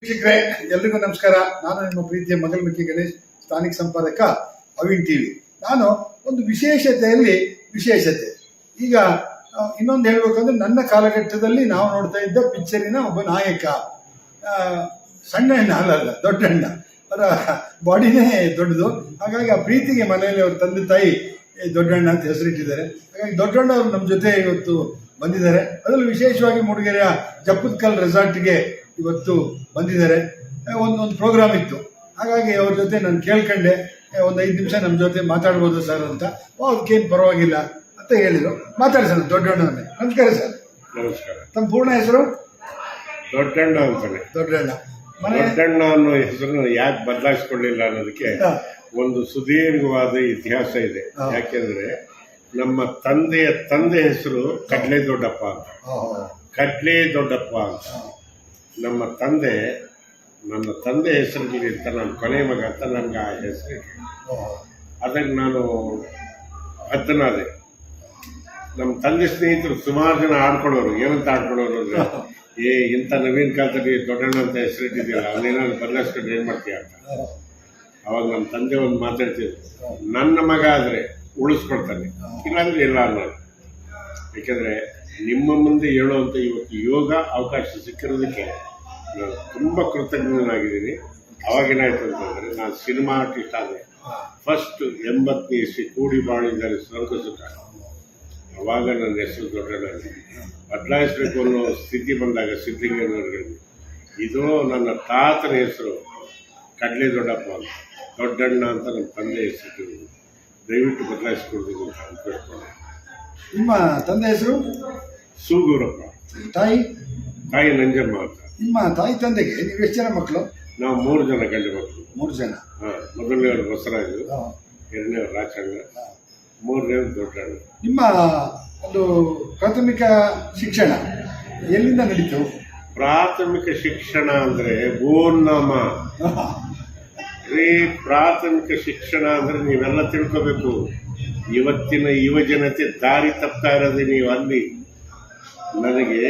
ವೀಕ್ಷಕರೇ, ಎಲ್ರಿಗೂ ನಮಸ್ಕಾರ. ನಾನು ನಿಮ್ಮ ಪ್ರೀತಿಯ ಮಗಲ್ಮುಖಿ ಗಣೇಶ್, ಸ್ಥಾನಿಕ ಸಂಪಾದಕ ಅವಿನ್ ಟಿವಿ. ನಾನು ಒಂದು ವಿಶೇಷತೆ ಈಗ ಇನ್ನೊಂದು ಹೇಳ್ಬೇಕಂದ್ರೆ, ನನ್ನ ಕಾಲಘಟ್ಟದಲ್ಲಿ ನಾವು ನೋಡ್ತಾ ಇದ್ದ ಪಿಕ್ಚರಿನ ಒಬ್ಬ ನಾಯಕ, ಸಣ್ಣ ಅಣ್ಣ ಅಲ್ಲ ದೊಡ್ಡ ಅಣ್ಣ, ಅವರ ಬಾಡಿನೇ ದೊಡ್ಡದು. ಹಾಗಾಗಿ ಆ ಪ್ರೀತಿಗೆ ಮನೆಯಲ್ಲಿ ಅವ್ರ ತಂದೆ ತಾಯಿ ದೊಡ್ಡಣ್ಣ ಅಂತ ಹೆಸರಿಟ್ಟಿದ್ದಾರೆ. ಹಾಗಾಗಿ ದೊಡ್ಡಣ್ಣ ಅವರು ನಮ್ಮ ಜೊತೆ ಇವತ್ತು ಬಂದಿದ್ದಾರೆ. ಅದರಲ್ಲಿ ವಿಶೇಷವಾಗಿ ಮೂಡಿಗೆರೆಯ ಜಪ್ಪುತ್ಕಲ್ ರೆಸಾರ್ಟ್ಗೆ ಇವತ್ತು ಬಂದಿದ್ದಾರೆ. ಒಂದು ಪ್ರೋಗ್ರಾಮ್ ಇತ್ತು, ಹಾಗಾಗಿ ಅವ್ರ ಜೊತೆ ನಾನು ಕೇಳ್ಕೊಂಡೆ, ಒಂದು 5 ನಿಮಿಷ ನಮ್ಮ ಜೊತೆ ಮಾತಾಡ್ಬೋದು ಸರ್ ಅಂತ. ಅದಕ್ಕೇನು ಪರವಾಗಿಲ್ಲ ಅಂತ ಹೇಳಿದರು. ಮಾತಾಡ್ಸೋಣ ದೊಡ್ಡಣ್ಣವನ್ನೇ. ನಮಸ್ಕಾರ ಸರ್. ನಮಸ್ಕಾರ. ತಮ್ಮ ಪೂರ್ಣ ಹೆಸರು? ದೊಡ್ಡಣ್ಣ ಅಂತಾನೆ. ದೊಡ್ಡಣ್ಣ. ದೊಡ್ಡಣ್ಣ ಅನ್ನೋ ಹೆಸರನ್ನು ಯಾಕೆ ಬದಲಾಯಿಸ್ಕೊಳ್ಳಿಲ್ಲ ಅನ್ನೋದಕ್ಕೆ ಒಂದು ಸುದೀರ್ಘವಾದ ಇತಿಹಾಸ ಇದೆ. ಯಾಕೆಂದ್ರೆ ನಮ್ಮ ತಂದೆ ಹೆಸರು ಕಡ್ಲೆ ದೊಡ್ಡಪ್ಪ ಅಂತ. ಕಡ್ಲೆ ದೊಡ್ಡಪ್ಪ ಅಂತ ನನ್ನ ತಂದೆ ಹೆಸರಲ್ಲಿ ಅಂತ ನಾನು ಕೊನೆ ಮಗ ಅಂತ ನನಗೆ ಆ ಹೆಸರು. ಅದಕ್ಕೆ ನಾನು ಬದ್ಧನಾದೆ. ನಮ್ಮ ತಂದೆ ಸ್ನೇಹಿತರು ಸುಮಾರು ಜನ ಆಡ್ಕೊಳ್ಳೋರು. ಏನಂತ ಆಡ್ಕೊಳ್ಳೋರು ಅಂದರೆ, ಇಂಥ ನವೀನ ಕಾಲದಲ್ಲಿ ದೊಡ್ಡಣ್ಣ ಅಂತ ಹೆಸರಿಟ್ಟಿದ್ದೀರ, ಅವನೇನಾದ್ರು ಬದಲಾಯಿಸ್ಕೊಂಡು ಏನು ಮಾಡ್ತೀಯ ಅಂತ. ಅವಾಗ ನಮ್ಮ ತಂದೆ ಒಂದು ಮಾತಾಡ್ತಿದ್ರು, ನನ್ನ ಮಗ ಆದರೆ ಉಳಿಸ್ಕೊಳ್ತಾನೆ, ಇಲ್ಲಾಂದ್ರೆ ಇಲ್ಲ ಅನ್ನೋದು. ಏಕೆಂದರೆ ನಿಮ್ಮ ಮುಂದೆ ಹೇಳುವಂಥ ಇವತ್ತು ಯೋಗ ಅವಕಾಶ ಸಿಕ್ಕಿರೋದಕ್ಕೆ ನಾನು ತುಂಬ ಕೃತಜ್ಞನಾಗಿದ್ದೀನಿ. ಅವಾಗೇನಾಯ್ತು ಅಂತಂದರೆ, ನಾನು ಸಿನಿಮಾ ಆರ್ಟಿಸ್ಟ್ ಆದೆ. ಫಸ್ಟ್ 80ನೇ ಇಸ್ವಿ ಕೂಡಿ ಬಾಳಿದ್ದಾರೆ ಸ್ವರ್ಗ ಸುಖ. ಅವಾಗ ನನ್ನ ಹೆಸರು ದೊಡ್ಡಣ್ಣ ಬದಲಾಯಿಸಬೇಕು ಅನ್ನೋ ಸ್ಥಿತಿ ಬಂದಾಗ ಸಿದ್ಧಗಂಗನವ್ರಿಗೆ ಇದು ನನ್ನ ತಾತನ ಹೆಸರು ಕಡ್ಲೆ ದೊಡ್ಡಪ್ಪ ಅಂತ, ದೊಡ್ಡಣ್ಣ ಅಂತ ನಮ್ಮ ತಂದೆ ಹೆಸರು. ದಯವಿಟ್ಟು ಬದಲಾಯಿಸ್ಕೊಡ್ಬೇಕು ಅಂತ ಅನ್ಕೊಳ್ಕೊಂಡೆ. ನಿಮ್ಮ ತಂದೆ ಹೆಸರು? ಸೂಗೂರಪ್ಪ. ತಾಯಿ ನಂಜಮ್ಮ ಅಂತ. ನಿಮ್ಮ ತಾಯಿ ತಂದೆಗೆ ನೀವು ಎಷ್ಟು ಜನ ಮಕ್ಕಳು? ನಾವು 3 ಜನ ಗಂಡು ಮಕ್ಕಳು. 3 ಜನ. ಮೊದಲನೇವರು ಬಸವರಾಜು, ಎರಡನೇವರು ರಾಚಣ್ಣ, ಮೂರನೇವರು ದೊಡ್ಡಣ್ಣ. ನಿಮ್ಮ ಒಂದು ಪ್ರಾಥಮಿಕ ಶಿಕ್ಷಣ ಎಲ್ಲಿಂದ ನಡೀತು? ಪ್ರಾಥಮಿಕ ಶಿಕ್ಷಣ ಅಂದರೆ ಗೋನ್ನಮ ಪ್ರಾಥಮಿಕ ಶಿಕ್ಷಣ ಅಂದರೆ ನೀವೆಲ್ಲ ತಿಳ್ಕೋಬೇಕು. ಇವತ್ತಿನ ಯುವಜನತೆ ದಾರಿ ತಪ್ತಾ ಇರೋದು ನೀವು ಅಲ್ಲಿ. ನನಗೆ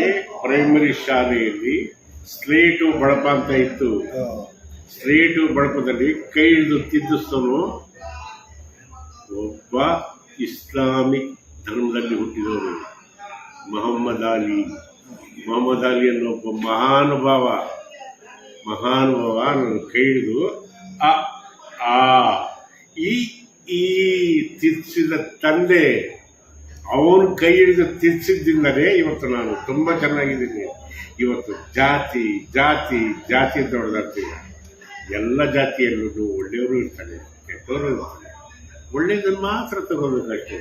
ಪ್ರೈಮರಿ ಶಾಲೆಯಲ್ಲಿ ಸ್ಲೇಟು ಬಳಪ ಅಂತ ಇತ್ತು. ಸ್ಲೇಟು ಬಳಪದಲ್ಲಿ ಕೈ ಹಿಡಿದು ತಿದ್ದಿಸ್ತನು ಒಬ್ಬ ಇಸ್ಲಾಮಿಕ್ ಧರ್ಮದಲ್ಲಿ ಹುಟ್ಟಿದವರು ಮೊಹಮ್ಮದ್ ಅಲಿ ಅನ್ನೋ ಒಬ್ಬ ಮಹಾನುಭಾವ ನನ್ನ ಕೈ ಹಿಡಿದು ಈ ತಿರ್ಸಿದ ತಂದೆ ಅವನು ಕೈ ಹಿಡಿದು ತಿರ್ಸಿದ್ದರಿಂದಲೇ ಇವತ್ತು ನಾನು ತುಂಬ ಚೆನ್ನಾಗಿದ್ದೀನಿ. ಇವತ್ತು ಜಾತಿ ಜಾತಿ ಜಾತಿ ಅಂತ ಹೊಡೆದಾಡ್ತೀವಿ. ಎಲ್ಲ ಜಾತಿಯಲ್ಲೂ ಒಳ್ಳೆಯವರು ಇರ್ತಾರೆ, ಕೆಟ್ಟವರು ಇರ್ತಾರೆ. ಒಳ್ಳೆಯದನ್ನು ಮಾತ್ರ ತಗೋಬೇಕಷ್ಟೇ.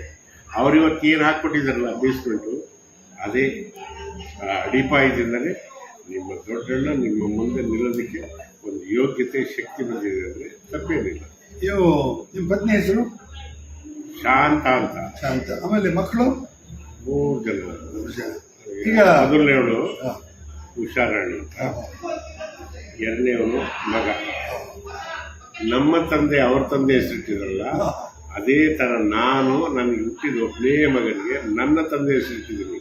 ಇವತ್ತು ಏನು ಹಾಕ್ಕೊಟ್ಟಿದ್ದಾರಲ್ಲ ಬೇಸ್ಮೆಂಟು, ಅದೇ ಅಡಿಪಾಯದಿಂದಲೇ ನಿಮ್ಮ ದೊಡ್ಡಣ್ಣ ನಿಮ್ಮ ಮುಂದೆ ನಿಲ್ಲೋದಕ್ಕೆ ಒಂದು ಯೋಗ್ಯತೆ ಶಕ್ತಿ ಬಂದಿದೆ ಅಂದರೆ ತಪ್ಪೇನಿಲ್ಲ. ನಿಮ್ಮ ಪತ್ನಿ ಹೆಸರು? ಶಾಂತ ಅಂತ. ಶಾಂತ. ಆಮೇಲೆ ಮಕ್ಕಳು? 3 ಜನ. ಈಗ ಮೊದಲನೇವಳು ಹುಷಾರಾಣಿ ಅಂತ, ಎರಡನೇವನು ಮಗ. ನಮ್ಮ ತಂದೆ ಅವ್ರ ತಂದೆ ಹೆಸರಿಟ್ಟಿದ್ರಲ್ಲ, ಅದೇ ಥರ ನನಗೆ ಹುಟ್ಟಿದ ಒಬ್ಬನೇ ಮಗನಿಗೆ ನನ್ನ ತಂದೆ ಹೆಸರಿಟ್ಟಿದ್ದೀನಿ.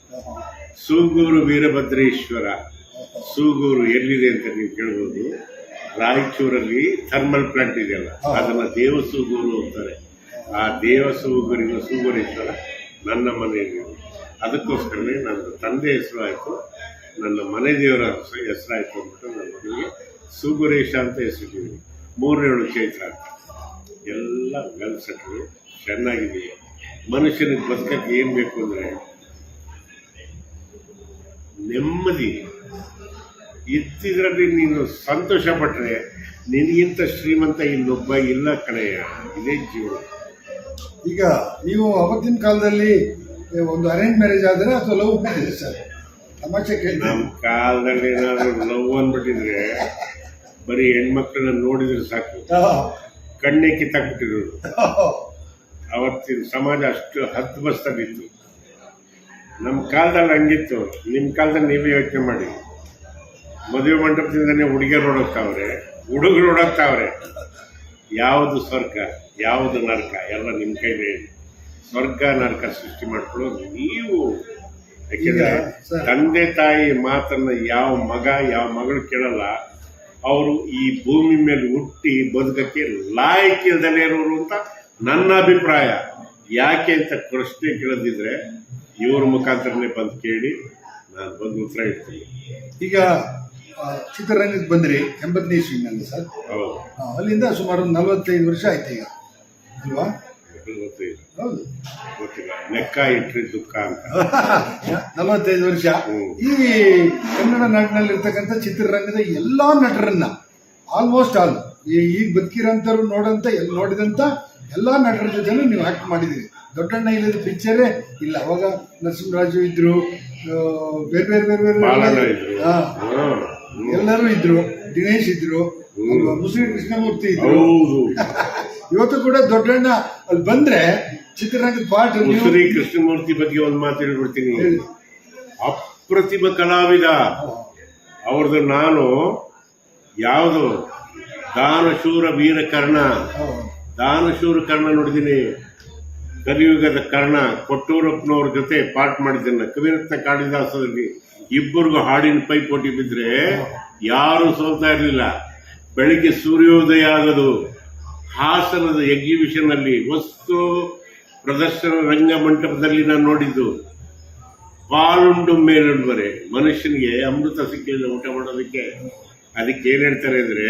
ಸೂಗೂರು ವೀರಭದ್ರೇಶ್ವರ. ಸೂಗೂರು ಎಲ್ಲಿದೆ ಅಂತ ನೀವು ಕೇಳ್ಬೋದು. ರಾಯಚೂರಲ್ಲಿ ಥರ್ಮಲ್ ಪ್ಲಾಂಟ್ ಇದೆಯಲ್ಲ, ಅದನ್ನು ದೇವಸೂಗೂರು ಅಂತಾರೆ. ಆ ಸೂಗೂರೇಶ್ವರ ನನ್ನ ಮನೆಯಲ್ಲಿ. ಅದಕ್ಕೋಸ್ಕರನೇ ನನ್ನ ತಂದೆ ಹೆಸರು ಆಯಿತು, ನನ್ನ ಮನೆ ದೇವರ ಹೆಸರಾಯಿತು ಅಂದ್ಬಿಟ್ಟು ನನ್ನ ಮಗನಿಗೆ ಸೂಗೂರೇಶ ಅಂತ ಹೆಸರಿಟ್ಟಿದ್ದೀನಿ. 3ನೇಳು ಚೈತ್ರ ಅಂತ. ಎಲ್ಲ ವೆಲ್ ಸೆಟ್ಲು, ಚೆನ್ನಾಗಿದ್ದೀವಿ. ಮನುಷ್ಯನಿಗೆ ಬದುಕಕ್ಕೆ ಏನು ಬೇಕು ಅಂದರೆ ನೆಮ್ಮದಿ. ಇದ್ದಿದ್ರಲ್ಲಿ ನೀನು ಸಂತೋಷ ಪಟ್ಟರೆ ನಿನಗಿಂತ ಶ್ರೀಮಂತ ಇನ್ನೊಬ್ಬ ಇಲ್ಲ ಕಣೆಯ. ಇದೇ ಜೀವನ. ಈಗ ನೀವು ಅವತ್ತಿನ ಕಾಲದಲ್ಲಿ ಒಂದು ಅರೇಂಜ್ ಮ್ಯಾರೇಜ್ ಆದರೆ ಅಥವಾ ಲವ್ ಮ್ಯಾರೇಜ್ ಸರ್? ತಮಾಷೆ ಕೇಳಿ. ನಮ್ಮ ಕಾಲದಲ್ಲಿ ಏನಾದರೂ ಲವ್ ಅಂದ್ಬಿಟ್ಟಿದ್ರೆ ಬರೀ ಹೆಣ್ಮಕ್ಳನ್ನ ನೋಡಿದ್ರೆ ಸಾಕು, ಕಣ್ಣೇ ಕಿತ್ತಾಕ್ಬಿಟ್ಟಿದ್ರು. ಅವತ್ತಿನ ಸಮಾಜ ಅಷ್ಟು ಹದ್ಬಸ್ತಾಗಿತ್ತು. ನಮ್ಮ ಕಾಲದಲ್ಲಿ ಹಂಗಿತ್ತು. ನಿಮ್ಮ ಕಾಲದಲ್ಲಿ ನೀವೇ ಯೋಚನೆ ಮಾಡಿ. ಮದುವೆ ಮಂಟಪದಿಂದನೇ ಹುಡುಗಿಯರು ಓಡೋಗ್ತಾವ್ರೆ, ಹುಡುಗರು ಓಡೋಗ್ತಾವ್ರೆ. ಯಾವುದು ಸ್ವರ್ಗ ಯಾವುದು ನರಕ ಎಲ್ಲ ನಿಮ್ಮ ಕೈಲೇ. ಸ್ವರ್ಗ ನರಕ ಸೃಷ್ಟಿ ಮಾಡ್ಕೊಳ್ಳೋದು ನೀವು. ಯಾಕೆಂದರೆ ತಂದೆ ತಾಯಿ ಮಾತನ್ನು ಯಾವ ಮಗಳು ಕೇಳಲ್ಲ. ಅವರು ಈ ಭೂಮಿ ಮೇಲೆ ಹುಟ್ಟಿ ಬದುಕಕ್ಕೆ ಲಾಯಕ್ಕಿಲ್ದಲೇ ಇರೋರು ಅಂತ ನನ್ನ ಅಭಿಪ್ರಾಯ. ಯಾಕೆ ಅಂತ ಪ್ರಶ್ನೆ ಕೇಳದಿದ್ರೆ ಇವ್ರ ಮುಖಾಂತರನೇ ಬಂದು ಕೇಳಿ ನಾನು ಬಂದು ಉತ್ತರ ಇಡ್ತೀನಿ. ಈಗ ಚಿತ್ರರಂಗಕ್ಕೆ ಬಂದ್ರಿ 80ನೇ ಇಸ್ವಿನಲ್ಲಿ ಸರ್. ಹೌದು, ಅಲ್ಲಿಂದ ಸುಮಾರು 45 ವರ್ಷ ಆಯ್ತು ಈಗ ಅಲ್ವಾ? ಗೊತ್ತಿಲ್ಲ, ಹೌದು, ಗೊತ್ತಿಲ್ಲ, ಲೆಕ್ಕ ಇಟ್ರಿ ದುಃಖ ಅಂತ. 45 ವರ್ಷ. ಈ ಕನ್ನಡ ನಾಡಿನಲ್ಲಿರ್ತಕ್ಕಂಥ ಚಿತ್ರರಂಗದ ಎಲ್ಲಾ ನಟರನ್ನ ಆಲ್ಮೋಸ್ಟ್ ಆಲ್ ಈಗ ಬದುಕಿರೋಂಥವ್ರು ನೋಡಿದಂಥ ಎಲ್ಲಾ ನಟರ ಜೊತೆ ನೀವು ಆಕ್ಟ್ ಮಾಡಿದ್ದೀರಿ. ದೊಡ್ಡಣ್ಣ ಇಲ್ಲದ ಪಿಕ್ಚರೇ ಇಲ್ಲ. ಅವಾಗ ನರಸಿಂಹರಾಜು ಇದ್ರು, ಬೇರೆ ಬೇರೆ ಬೇರೆ ಬೇರೆ ಎಲ್ಲರೂ ಇದ್ರು, ದಿನೇಶ್ ಇದ್ರು, ಮುಸ್ಲಿಂ ಕೃಷ್ಣಮೂರ್ತಿ ಇದ್ರು. ಇವತ್ತು ಕೂಡ ದೊಡ್ಡಣ್ಣ ಅಲ್ಲಿ ಬಂದ್ರೆ ಚಿತ್ರರಂಗದ ಪಾಠ. ಮುಸುರಿ ಕೃಷ್ಣಮೂರ್ತಿ ಬಗ್ಗೆ ಒಂದು ಮಾತು ಹೇಳ್ಬಿಡ್ತೀನಿ. ಅಪ್ರತಿಮ ಕಲಾವಿದ ಅವ್ರದ್ದು. ನಾನು ಯಾವುದು ದಾನಶೂರ ವೀರಕರ್ಣ, ದಾನಶೂರ ಕರ್ಣ ನೋಡಿದ್ದೀನಿ. ಕಲಿಯುಗದ ಕರ್ಣ ಕೊಟ್ಟೂರಪ್ಪನವ್ರ ಜೊತೆ ಪಾಠ ಮಾಡಿದ್ದೇನೆ ಕವಿರತ್ನ ಕಾಳಿದಾಸದಲ್ಲಿ. ಇಬ್ಬರಿಗೂ ಹಾಡಿನ ಪೈಪೋಟಿ ಬಿದ್ದರೆ ಯಾರು ಸೋಲ್ತಾ ಇರಲಿಲ್ಲ. ಬೆಳಿಗ್ಗೆ ಸೂರ್ಯೋದಯ ಆಗೋದು, ಹಾಸನದ ಎಕ್ಸಿಬಿಷನ್ ಅಲ್ಲಿ ವಸ್ತು ಪ್ರದರ್ಶನ ರಂಗಮಂಟಪದಲ್ಲಿ ನಾನು ನೋಡಿದ್ದು. ಪಾಲುಂಡು ಮೇಲುಂಡುವರೆ ಮನುಷ್ಯನಿಗೆ ಅಮೃತ ಸಿಕ್ಕಿಲ್ಲ ಊಟ ಮಾಡೋದಕ್ಕೆ. ಅದಕ್ಕೆ ಏನ್ ಹೇಳ್ತಾರೆ ಅಂದ್ರೆ,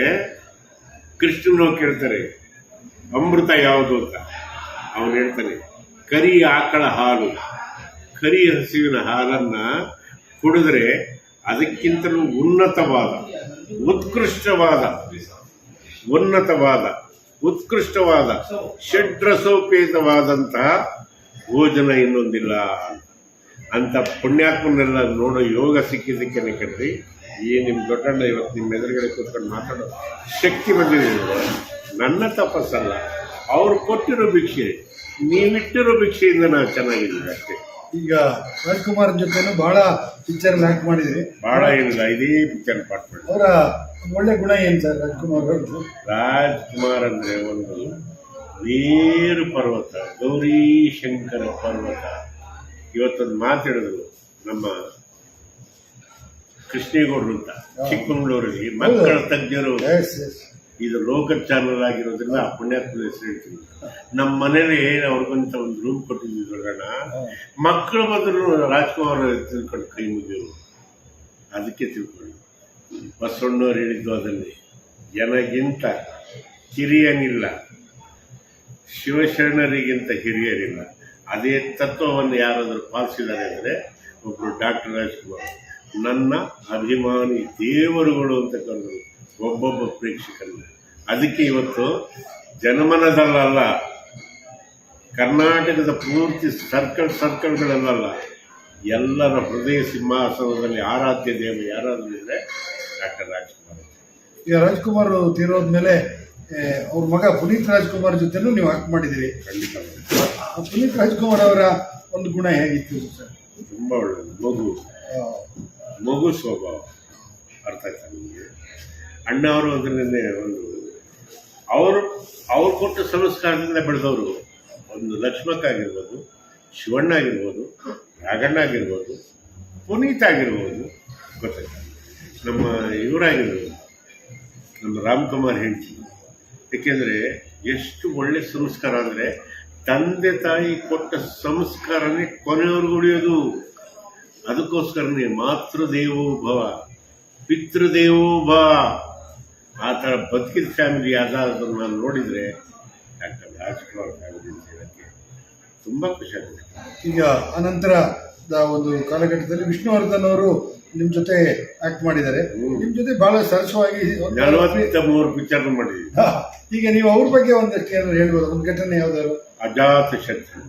ಕೃಷ್ಣನೋ ಕೇಳ್ತಾರೆ ಅಮೃತ ಯಾವುದು ಅಂತ. ಅವನು ಹೇಳ್ತಾನೆ ಕರಿ ಆಕಳ ಹಾಲು, ಕರಿ ಹಸುವಿನ ಹಾಲನ್ನ ಕುಡಿದ್ರೆ ಅದಕ್ಕಿಂತಲೂ ಉತ್ಕೃಷ್ಟವಾದ ಷಡ್ರಸೋಪೇತವಾದಂತಹ ಭೋಜನ ಇನ್ನೊಂದಿಲ್ಲ ಅಂತ ಪುಣ್ಯಾತ್ಮನೆಲ್ಲ ನೋಡೋ ಯೋಗ ಸಿಕ್ಕಿದ್ದಕ್ಕೆ ಕಣ್ರಿ ಈ ನಿಮ್ಮ ದೊಡ್ಡಣ್ಣ ಇವತ್ತು ನಿಮ್ಮ ಎದುರುಗಡೆ ಕೂತ್ಕೊಂಡು ಮಾತಾಡೋ ಶಕ್ತಿ ಬಂದಿದೆ. ನನ್ನ ತಪಸ್ಸಲ್ಲ, ಅವ್ರು ಕೊಟ್ಟಿರೋ ಭಿಕ್ಷೆ, ನೀವಿಟ್ಟಿರೋ ಭಿಕ್ಷೆಯಿಂದ ನಾವು ಚೆನ್ನಾಗಿದ್ದೀವಿ ಅಷ್ಟೇ. ಈಗ ರಾಜ್ಕುಮಾರ್ ಜೊತೆನೂ ಬಹಳ ಪಿಕ್ಚರ್ ಆಕ್ಟ್ ಮಾಡಿದ್ರಿ. ಬಹಳ ಏನಿಲ್ಲ, ಇದೇ ಪಿಕ್ಚರ್ ಪಾಠ ಮಾಡಿ. ಅವರ ಒಳ್ಳೆ ಗುಣ ಏನ್ ಸರ್ ರಾಜ್ಕುಮಾರ್ ಅವ್ರದ್ದು? ರಾಜ್ಕುಮಾರ್ ಅಂದ್ರೆ ಒಂದು ನೀರು ಪರ್ವತ, ಗೌರೀಶಂಕರ ಪರ್ವತ. ಇವತ್ತೊಂದು ಮಾತಾಡಿದ್ರು ನಮ್ಮ ಕೃಷ್ಣೇಗೌಡರು ಅಂತ, ಚಿಕ್ಕಮಗಳೂರಲ್ಲಿ ಮಕ್ಕಳ ತಜ್ಞರು. ಇದು ಲೋಕಲ್ ಚಾನಲ್ ಆಗಿರೋದ್ರಿಂದ ಆ ಪುಣ್ಯಾತ್ಮದ ಹೆಸರು ಹೇಳ್ತೀನಿ. ನಮ್ಮ ಮನೇಲಿ ಅವ್ರಿಗಂತ ಒಂದು ರೂಮ್ ಕೊಟ್ಟಿದ್ವಿ ದೊಡ್ಡಣ್ಣ. ಮಕ್ಕಳ ಬದಲು ರಾಜ್ಕುಮಾರ್ ತಿಳ್ಕೊಂಡು ಕೈ ಮುಗಿಯೋರು. ಅದಕ್ಕೆ ತಿಳ್ಕೊಂಡು ಬಸವಣ್ಣವ್ರು ಹೇಳಿದ್ದು ಅದನ್ನೇ, ಜನಗಿಂತ ಹಿರಿಯನಿಲ್ಲ, ಶಿವಶರಣರಿಗಿಂತ ಹಿರಿಯರಿಲ್ಲ. ಅದೇ ತತ್ವವನ್ನು ಯಾರಾದರೂ ಪಾಲಿಸಿದ್ದಾರೆ ಅಂದರೆ ಒಬ್ಬರು ಡಾಕ್ಟರ್ ರಾಜ್ಕುಮಾರ್. ನನ್ನ ಅಭಿಮಾನಿ ದೇವರುಗಳು ಅಂತ ಕರೆದರು ಒಬ್ಬೊಬ್ಬ ಪ್ರೇಕ್ಷಕರನ್ನ. ಅದಕ್ಕೆ ಇವತ್ತು ಜನಮನದಲ್ಲ, ಕರ್ನಾಟಕದ ಪೂರ್ತಿ ಸರ್ಕಲ್ಗಳಲ್ಲ, ಎಲ್ಲರ ಹೃದಯ ಸಿಂಹಾಸನದಲ್ಲಿ ಆರಾಧ್ಯ ದೇವ ಯಾರಾದರೂ ಇದ್ರೆ ಡಾಕ್ಟರ್ ರಾಜ್ಕುಮಾರ್. ಈಗ ರಾಜ್ಕುಮಾರ್ ತೀರೋದ್ಮೇಲೆ ಅವ್ರ ಮಗ ಪುನೀತ್ ರಾಜ್ಕುಮಾರ್ ಜೊತೆನೂ ನೀವು ಆಕ್ಟ್ ಮಾಡಿದ್ದೀರಿ. ಖಂಡಿತ. ಪುನೀತ್ ರಾಜ್ಕುಮಾರ್ ಅವರ ಒಂದು ಗುಣ ಹೇಗಿತ್ತು ಸರ್? ತುಂಬಾ ಒಳ್ಳೆಯದು, ಮಗು ಸ್ವಭಾವ. ಅರ್ಥ ಆಯ್ತಾ ನಿಮಗೆ? ಅಣ್ಣ ಅವರು ಅದನ್ನೇ ಒಂದು ಅವ್ರು ಕೊಟ್ಟ ಸಂಸ್ಕಾರದಿಂದ ಬೆಳೆದವರು. ಒಂದು ಲಕ್ಷ್ಮಕ್ಕ ಆಗಿರ್ಬೋದು, ಶಿವಣ್ಣ ಆಗಿರ್ಬೋದು, ರಾಘಣ್ಣ ಆಗಿರ್ಬೋದು, ಪುನೀತ್ ಆಗಿರ್ಬೋದು, ಗೊತ್ತಾಯ್ತಾ, ನಮ್ಮ ಇವರಾಗಿರ್ಬೋದು, ನಮ್ಮ ರಾಮ್ಕುಮಾರ್ ಹೆಂಡತಿ. ಏಕೆಂದರೆ ಎಷ್ಟು ಒಳ್ಳೆ ಸಂಸ್ಕಾರ ಅಂದರೆ ತಂದೆ ತಾಯಿ ಕೊಟ್ಟ ಸಂಸ್ಕಾರನೇ ಕೊನೆಯವರೆಗೂ ಉಳಿಯೋದು. ಅದಕ್ಕೋಸ್ಕರನೇ ಮಾತೃದೇವೋ ಭವ ಪಿತೃದೇವೋ ಭವ ಆ ಥರ ಬದುಕಿದ ಫ್ಯಾಮಿಲಿ ಯಾವ್ದಾದ್ರು ನಾನು ನೋಡಿದರೆ ಡಾಕ್ಟರ್ ರಾಜ್ಕುಮಾರ್ ಫ್ಯಾಮಿಲಿ ಅಂತ ಹೇಳೋಕ್ಕೆ ತುಂಬ ಖುಷಿ ಆಗುತ್ತೆ. ಈಗ ಅನಂತರದ ಒಂದು ಕಾಲಘಟ್ಟದಲ್ಲಿ ವಿಷ್ಣುವರ್ಧನ್ ಅವರು ನಿಮ್ಮ ಜೊತೆ ಆಕ್ಟ್ ಮಾಡಿದ್ದಾರೆ. ನಿಮ್ಮ ಜೊತೆ ಬಹಳ ಸರಸವಾಗಿ 43 ಪಿಕ್ಚರ್ ಮಾಡಿದ್ದೀವಿ. ಈಗ ನೀವು ಅವ್ರ ಬಗ್ಗೆ ಒಂದಷ್ಟು ಏನಾದ್ರು ಹೇಳ್ಬೋದು? ಒಂದು ಘಟನೆ ಯಾವ್ದಾದ್ರು? ಅಜಾತ ಶತ್ರು.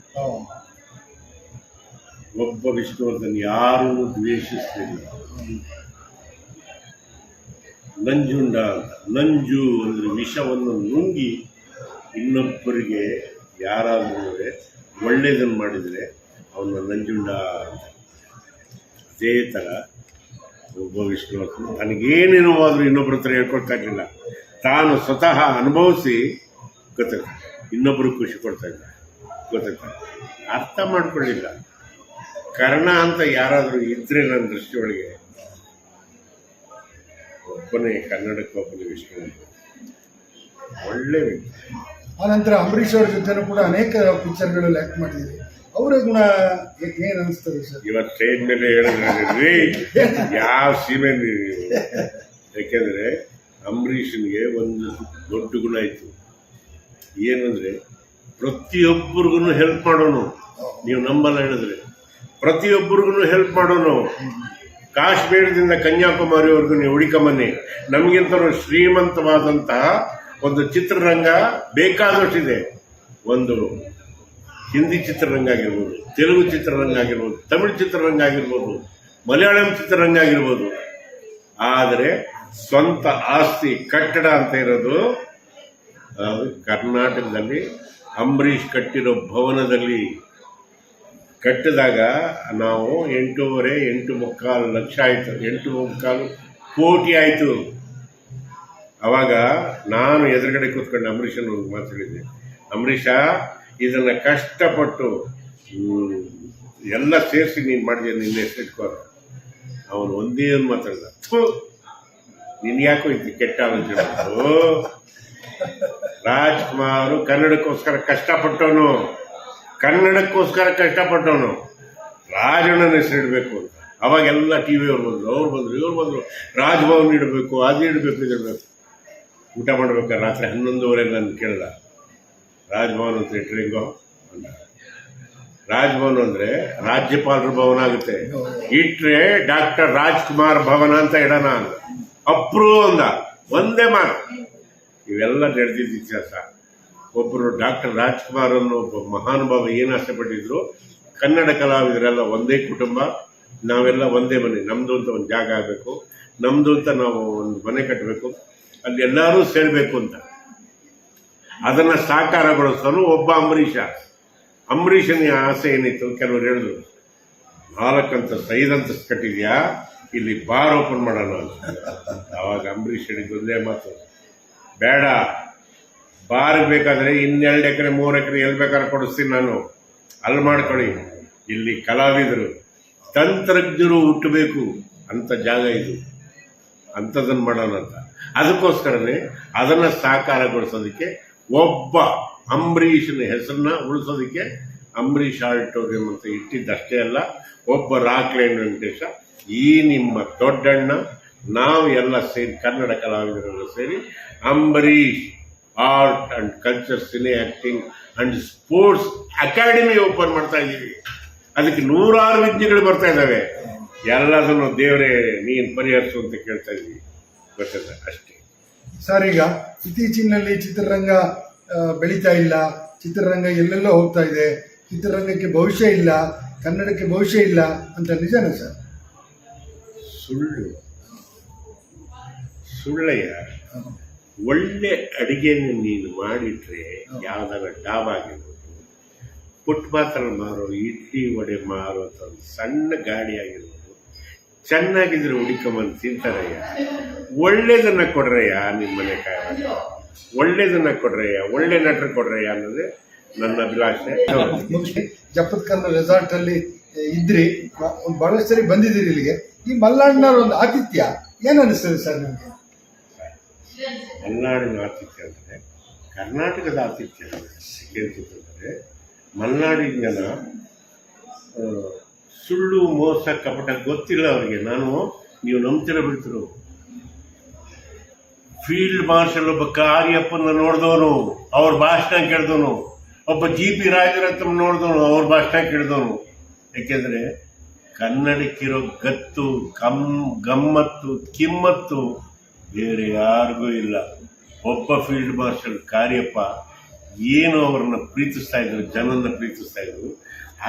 ಒಬ್ಬ ವಿಷ್ಣುವರ್ಧನ್ ಯಾರೂ ದ್ವೇಷಿಸಲಿಲ್ಲ. ನಂಜುಂಡ ಅಂತ, ನಂಜು ಅಂದರೆ ವಿಷವನ್ನು ನುಂಗಿ ಇನ್ನೊಬ್ಬರಿಗೆ ಯಾರಾದರೂ ಒಳ್ಳೆಯದನ್ನು ಮಾಡಿದರೆ ಅವನ ನಂಜುಂಡ ಅಂತ. ಅದೇ ಥರ ಒಬ್ಬ ವಿಷ್ಣುವರ್ಧನ್ ತನಗೇನೇನೋ ಆದರೂ ಇನ್ನೊಬ್ಬರ ಹತ್ರ ಹೇಳ್ಕೊಳ್ತಾ ಇರಲಿಲ್ಲ. ತಾನು ಸ್ವತಃ ಅನುಭವಿಸಿ ಗೊತ್ತಾಯ್ತು ಇನ್ನೊಬ್ಬರು ಖುಷಿ ಕೊಡ್ತಾ ಇದ್ದ. ಗೊತ್ತಾಯ್ತಾ? ಅರ್ಥ ಮಾಡ್ಕೊಳ್ಳಿಲ್ಲ. ಕರ್ಣ ಅಂತ ಯಾರಾದರೂ ಇದ್ರೆ ನನ್ನ ದೃಷ್ಟಿಯೊಳಗೆ ಒಬ್ಬನೇ ಕನ್ನಡಕ್ಕೊಬ್ಬನೇ ವಿಷ್ಣು ಒಳ್ಳೆ ವ್ಯಕ್ತಿ. ಆನಂತರ ಅಂಬರೀಷ್ ಅವ್ರ ಜೊತೆನೂ ಕೂಡ ಅನೇಕ ಪಿಕ್ಚರ್ಗಳಲ್ಲಿ ಆ್ಯಕ್ಟ್ ಮಾಡಿದ್ದೀರಿ. ಅವರ ಗುಣ ಏನು ಅನಿಸ್ತದೆ ಸರ್? ಇವತ್ತು ಸ್ಟೇಜ್ ಮೇಲೆ ಹೇಳಿದ್ರಿ ಯಾವ ಸೀಮೆ ನೀವು. ಯಾಕೆಂದರೆ ಅಂಬರೀಷನ್ಗೆ ಒಂದು ದೊಡ್ಡ ಗುಣ ಇತ್ತು, ಏನಂದರೆ ಪ್ರತಿಯೊಬ್ಬರಿಗೂ ಹೆಲ್ಪ್ ಮಾಡೋನು. ನೀವು ನಂಬಲ್ಲ ಹೇಳಿದ್ರೆ ಪ್ರತಿಯೊಬ್ಬರಿಗೂ ಹೆಲ್ಪ್ ಮಾಡೋನು. ಕಾಶ್ಮೀರದಿಂದ ಕನ್ಯಾಕುಮಾರಿವರೆಗೂ ನೀವು ಹುಡುಕಮನ್ನಿ, ನಮಗಿಂತ ಶ್ರೀಮಂತವಾದಂತಹ ಒಂದು ಚಿತ್ರರಂಗ ಬೇಕಾದಷ್ಟಿದೆ. ಒಂದು ಹಿಂದಿ ಚಿತ್ರರಂಗ ಆಗಿರ್ಬೋದು, ತೆಲುಗು ಚಿತ್ರರಂಗ ಆಗಿರ್ಬೋದು, ತಮಿಳು ಚಿತ್ರರಂಗ ಆಗಿರ್ಬೋದು, ಮಲಯಾಳಂ ಚಿತ್ರರಂಗ ಆಗಿರ್ಬೋದು. ಆದರೆ ಸ್ವಂತ ಆಸ್ತಿ ಕಟ್ಟಡ ಅಂತ ಇರೋದು ಕರ್ನಾಟಕದಲ್ಲಿ ಅಂಬರೀಷ್ ಕಟ್ಟಿರೋ ಭವನದಲ್ಲಿ. ಕಟ್ಟಿದಾಗ ನಾವು 8.5 ಲಕ್ಷ ಆಯಿತು, 8.25 ಕೋಟಿ ಆಯಿತು. ಅವಾಗ ನಾನು ಎದುರುಗಡೆ ಕೂತ್ಕೊಂಡು ಅಂಬರೀಷನ ಮಾತಾಡಿದ್ದೆ, ಅಂಬರೀಷ ಇದನ್ನು ಕಷ್ಟಪಟ್ಟು ಎಲ್ಲ ಸೇರಿಸಿ ನೀನು ಮಾಡಿದೆ, ನಿನ್ನ ಹೆಸರಿಟ್ಕೋ. ಅವನು ಒಂದೇ ಒಂದು ಮಾತಾಡಿದ, ನಿನ್ ಯಾಕೋ ಇದು ಕೆಟ್ಟ ಆಲೋಚನೆ. ರಾಜ್ಕುಮಾರ್ ಕನ್ನಡಕ್ಕೋಸ್ಕರ ಕಷ್ಟಪಟ್ಟವನು, ಕನ್ನಡಕ್ಕೋಸ್ಕರ ಕಷ್ಟಪಟ್ಟವನು. ರಾಜಣ್ಣನ ಹೆಸರಿಡಬೇಕು ಅಂತ ಅವಾಗೆಲ್ಲ ಟಿ ವಿಯವ್ರು ಬಂದರು, ಅವ್ರು ಬಂದರು, ಇವ್ರು ಬಂದರು. ರಾಜ್ಭವನ್ ಇಡಬೇಕು, ಅದು ಇಡಬೇಕು, ಇದಿಡಬೇಕು. ಊಟ ಮಾಡ್ಬೇಕಾದ್ರೆ ರಾತ್ರಿ 11:30 ನಾನು ಕೇಳ್ದ, ರಾಜ್ಭವನ್ ಅಂತ ಇಟ್ರಿಂಗೋ ಅಂತ. ರಾಜ್ಭವನ್ ಅಂದರೆ ರಾಜ್ಯಪಾಲರ ಭವನ ಆಗುತ್ತೆ, ಇಟ್ರೆ ಡಾಕ್ಟರ್ ರಾಜ್ಕುಮಾರ್ ಭವನ ಅಂತ ಇಡೋಣ ಅಂದ. ಅಪ್ರೂವ್ ಅಂದ, ಒಂದೇ ಮಾತು. ಇವೆಲ್ಲ ನಡೆದಿದ್ದ ಇತಿಹಾಸ. ಒಬ್ಬರು ಡಾಕ್ಟರ್ ರಾಜ್ಕುಮಾರ್ ಅನ್ನೋ ಒಬ್ಬ ಮಹಾನುಭಾವ ಏನು ಆಸೆಪಟ್ಟಿದ್ರು, ಕನ್ನಡ ಕಲಾವಿದರೆಲ್ಲ ಒಂದೇ ಕುಟುಂಬ, ನಾವೆಲ್ಲ ಒಂದೇ ಮನೆ, ನಮ್ಮದು ಅಂತ ಒಂದು ಜಾಗ ಆಗಬೇಕು, ನಮ್ಮದು ಅಂತ ನಾವು ಒಂದು ಮನೆ ಕಟ್ಟಬೇಕು, ಅಲ್ಲಿ ಎಲ್ಲರೂ ಸೇರಬೇಕು ಅಂತ. ಅದನ್ನು ಸಾಕಾರಗೊಳಿಸೋನು ಒಬ್ಬ ಅಂಬರೀಷ. ಅಂಬರೀಷನ ಆಸೆ ಏನಿತ್ತು, ಕೆಲವರು ಹೇಳಿದ್ರು 4 ಅಂತಸ್ತು 5 ಅಂತಸ್ತು ಕಟ್ಟಿದ್ಯಾ, ಇಲ್ಲಿ ಬಾರ್ ಓಪನ್ ಮಾಡೋಣ ಅಂತ. ಆವಾಗ ಅಂಬರೀಷ್ ಹೇಳಿದ್ದು ಒಂದೇ ಮಾತು, ಬೇಡ, ಬಾರ್ ಬೇಕಾದರೆ 2 ಎಕರೆ 3 ಎಕರೆ ಎಲ್ಲಿ ಬೇಕಾದ್ರೆ ಕೊಡಿಸ್ತೀನಿ ನಾನು, ಅಲ್ಲಿ ಮಾಡ್ಕೊಳ್ಳಿ. ಇಲ್ಲಿ ಕಲಾವಿದರು ತಂತ್ರಜ್ಞರು ಹುಟ್ಟಬೇಕು ಅಂತ ಜಾಗ ಇದು, ಅಂಥದ್ದನ್ನು ಮಾಡೋಣ ಅಂತ. ಅದಕ್ಕೋಸ್ಕರನೇ ಅದನ್ನು ಸಾಕಾರಗೊಳಿಸೋದಕ್ಕೆ ಒಬ್ಬ ಅಂಬರೀಷನ ಹೆಸರನ್ನ ಉಳಿಸೋದಕ್ಕೆ ಅಂಬರೀಷ್ ಆಡಿಟೋರಿಯಂ ಅಂತ ಇಟ್ಟಿದ್ದಷ್ಟೇ ಅಲ್ಲ, ಒಬ್ಬ ರಾಕ್ಲೈನ್ ವೆಂಕಟೇಶ, ಈ ನಿಮ್ಮ ದೊಡ್ಡಣ್ಣ, ನಾವು ಎಲ್ಲ ಸೇರಿ ಕನ್ನಡ ಕಲಾವಿದರೆಲ್ಲ ಸೇರಿ Ambareesh art and culture, cine acting and sports academy open ಮಾಡ್ತಾ ಇದ್ದೀವಿ. ಅದಕ್ಕೆ 100 ವಿದ್ಯೆಗಳು ಬರ್ತಾ ಇದ್ದಾವೆ. ಎಲ್ಲದನ್ನು ದೇವರೇ ನೀನು ಪರಿಹರಿಸು ಅಂತ ಕೇಳ್ತಾ ಇದ್ದೀವಿ. ಗೊತ್ತಿಲ್ಲ ಅಷ್ಟೇ ಸರ್. ಈಗ ಇತ್ತೀಚಿನಲ್ಲಿ ಚಿತ್ರರಂಗ ಬೆಳೀತಾ ಇಲ್ಲ, ಚಿತ್ರರಂಗ ಎಲ್ಲೆಲ್ಲೋ ಹೋಗ್ತಾ ಇದೆ, ಚಿತ್ರರಂಗಕ್ಕೆ ಭವಿಷ್ಯ ಇಲ್ಲ, ಕನ್ನಡಕ್ಕೆ ಭವಿಷ್ಯ ಇಲ್ಲ ಅಂತ ನಿಜಾನ ಸರ್? ಸುಳ್ಳಯ್ಯ. ಒಳ್ಳೆ ಅಡಿಗೆಯನ್ನು ನೀನು ಮಾಡಿಟ್ರೆ ಯಾವ್ದಾರ ಡಾಬ್ ಆಗಿರ್ಬೋದು, ಫುಟ್ಪಾತ್ ಮಾರೋ ಇಡ್ಲಿ ವಡೆ ಮಾರೋ ಒಂದು ಸಣ್ಣ ಗಾಡಿ ಆಗಿರ್ಬೋದು, ಚೆನ್ನಾಗಿದ್ರೆ ಹುಡುಕಮ್ಮನ್ನು ತಿಂತಾರಯ್ಯ. ಒಳ್ಳೇದನ್ನ ಕೊಡ್ರಯ್ಯ, ನಿಮ್ಮ ಮನೆ ಕಾಯ ಒಳ್ಳೇದನ್ನ ಕೊಡ್ರಯ್ಯ, ಒಳ್ಳೆ ನಟರು ಕೊಡ್ರಯ್ಯ ಅನ್ನೋದೇ ನನ್ನ ಅಭಿಲಾಷೆ. ಜಪತ್ಕರ್ನ ರೆಸಾರ್ಟ್ ಅಲ್ಲಿ ಇದ್ರಿ, ಬಹಳಷ್ಟು ಸರಿ ಬಂದಿದ್ದೀರಿ ಇಲ್ಲಿಗೆ. ಈ ಮಲ್ನಾಡಿನವ್ರ ಒಂದು ಆತಿಥ್ಯ ಏನು ಅನಿಸ್ತದೆ ಸರ್ ನಿಮಗೆ? ಮಲೆನಾಡಿನ ಆತಿಥ್ಯ ಅಂದರೆ ಕರ್ನಾಟಕದ ಆತಿಥ್ಯ ಕೇಳ್ತಿದ್ದಾರೆ. ಮಲೆನಾಡಿನ ಜನ ಸುಳ್ಳು ಮೋಸ ಕಪಟ ಗೊತ್ತಿಲ್ಲ ಅವರಿಗೆ. ನೀವು ನಂಬ್ತಿರೋ ಬಿಡ್ತಿರೋ, ಫೀಲ್ಡ್ ಮಾರ್ಷಲ್ ಒಬ್ಬ ಕಾರ್ಯಪ್ಪನ ನೋಡಿದವನು, ಅವ್ರ ಭಾಷಣ ಕೇಳಿದವನು, ಒಬ್ಬ GP ರಾಜರತ್ನ ನೋಡಿದವನು, ಅವ್ರ ಭಾಷಣ ಕೇಳಿದವನು. ಯಾಕೆಂದರೆ ಕನ್ನಡಕ್ಕಿರೋ ಗತ್ತು, ಗಮ್ಮತ್ತು, ಕಿಮ್ಮತ್ತು ಬೇರೆ ಯಾರಿಗೂ ಇಲ್ಲ. ಒಬ್ಬ ಫೀಲ್ಡ್ ಮಾರ್ಷಲ್ ಕಾರ್ಯಪ್ಪ ಏನು ಅವ್ರನ್ನ ಪ್ರೀತಿಸ್ತಾ ಇದ್ರು, ಜನನ್ನ ಪ್ರೀತಿಸ್ತಾ ಇದ್ರು,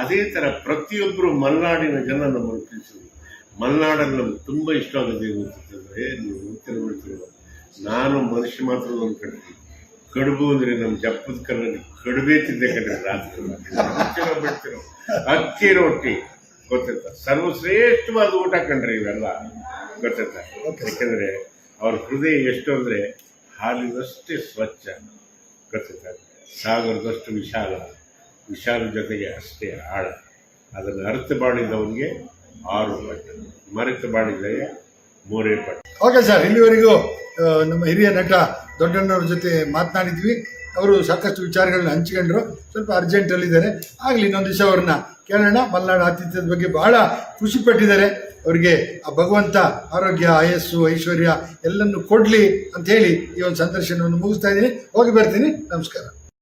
ಅದೇ ಥರ ಪ್ರತಿಯೊಬ್ಬರು ಮಲೆನಾಡಿನ ಜನ ನಮ್ಮನ್ನು ಪ್ರೀತಿಸಿದ್ರು. ಮಲೆನಾಡಲ್ಲಿ ನಮ್ಗೆ ತುಂಬ ಇಷ್ಟ ಆಗೋದು ಏನು ಅಂತಂದರೆ, ನೀವು ಗೊತ್ತಿರಬಿಡ್ತಿರೋ, ನಾನು ಮನುಷ್ಯ ಮಾತ್ರ ಒಂದು ಕಡ್ರಿ ಕಡುಬು ಅಂದರೆ ನಮ್ಮ ಜಪ್ಪದ ಕಲ್ಲಲ್ಲಿ ಕಡುಬೇ ತಿಂದೆ ಕಡ್ರಿ. ರಾತ್ರಿ ಬಿಡ್ತಿರೋ ಅಕ್ಕಿ ರೊಟ್ಟಿ ಗೊತ್ತಿರ್ತ, ಸರ್ವಶ್ರೇಷ್ಠವಾದ ಊಟ ಕಂಡ್ರಿ ಇವೆಲ್ಲ ಗೊತ್ತಿರ್ತ. ಯಾಕೆಂದರೆ ಅವ್ರ ಹೃದಯ ಎಷ್ಟು ಅಂದರೆ ಹಾಲಿನಷ್ಟೇ ಸ್ವಚ್ಛ ಗೊತ್ತಿರ್ತಾರೆ, ಸಾಗರದಷ್ಟು ವಿಶಾಲ ಜೊತೆಗೆ ಅಷ್ಟೇ ಆಳ. ಅದನ್ನು ಅರ್ಥ ಮಾಡಿದವನಿಗೆ 6 ಪಟ್ಟು, ಮರೆತು ಮಾಡಿದರೆ 3:20. ಓಕೆ ಸರ್, ಇಲ್ಲಿವರೆಗೂ ನಮ್ಮ ಹಿರಿಯ ನಟ ದೊಡ್ಡಣ್ಣವ್ರ ಜೊತೆ ಮಾತನಾಡಿದ್ವಿ. ಅವರು ಸಾಕಷ್ಟು ವಿಚಾರಗಳನ್ನ ಹಂಚಿಕೊಂಡ್ರು. ಸ್ವಲ್ಪ ಅರ್ಜೆಂಟಲ್ಲಿದ್ದಾರೆ, ಆಗಲಿ ಇನ್ನೊಂದು ದಿವಸ ಅವ್ರನ್ನ ಕೇಳೋಣ. ಮಲೆನಾಡು ಆತಿಥ್ಯದ ಬಗ್ಗೆ ಬಹಳ ಖುಷಿ ಪಟ್ಟಿದ್ದಾರೆ. ಅವರಿಗೆ ಆ ಭಗವಂತ ಆರೋಗ್ಯ, ಆಯಸ್ಸು, ಐಶ್ವರ್ಯ ಎಲ್ಲನ್ನು ಕೊಡಲಿ ಅಂತ ಹೇಳಿ ಈ ಒಂದು ಸಂದರ್ಶನವನ್ನು ಮುಗಿಸ್ತಾ ಇದ್ದೀನಿ. ಹೋಗಿ ಬರ್ತೀನಿ. ನಮಸ್ಕಾರ.